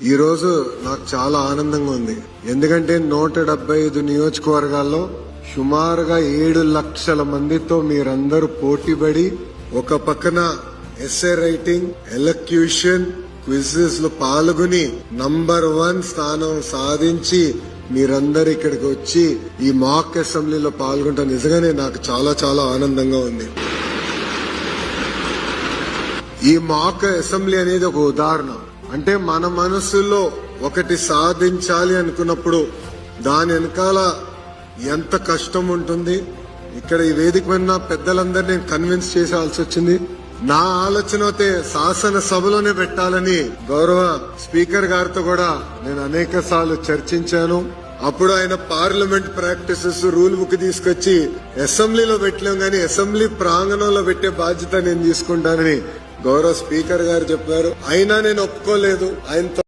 ఈ రోజు నాకు చాలా ఆనందంగా ఉంది. ఎందుకంటే 175 నియోజకవర్గాల్లో సుమారుగా 7 లక్షల మందితో మీరందరూ పోటీపడి ఒక పక్కన ఎస్ఏ రైటింగ్, ఎలక్యూషన్, క్విజెస్ లో పాల్గొని నంబర్ 1 స్థానం సాధించి మీరందరు ఇక్కడికి వచ్చి ఈ మాక్ అసెంబ్లీలో పాల్గొంటాం. నిజంగానే నాకు చాలా చాలా ఆనందంగా ఉంది. ఈ మాక్ అసెంబ్లీ అనేది ఒక ఉదాహరణ. అంటే మన మనసులో ఒకటి సాధించాలి అనుకున్నప్పుడు దాని వెనకాల ఎంత కష్టం ఉంటుంది. ఇక్కడ ఈ వేదిక మీద పెద్దలందరినీ నేను కన్విన్స్ చేసాల్సి వచ్చింది. నా ఆలోచన అయితే శాసనసభలోనే పెట్టాలని గౌరవ స్పీకర్ గారితో కూడా నేను అనేక సార్లు చర్చించాను. అప్పుడు ఆయన పార్లమెంట్ ప్రాక్టీసెస్ రూల్ బుక్ తీసుకొచ్చి అసెంబ్లీలో పెట్టలేం గానీ అసెంబ్లీ ప్రాంగణంలో పెట్టే బాధ్యత నేను తీసుకుంటానని గౌరవ స్పీకర్ గారు చెప్పారు. అయినా నేను ఒప్పుకోలేదు. ఆయనతో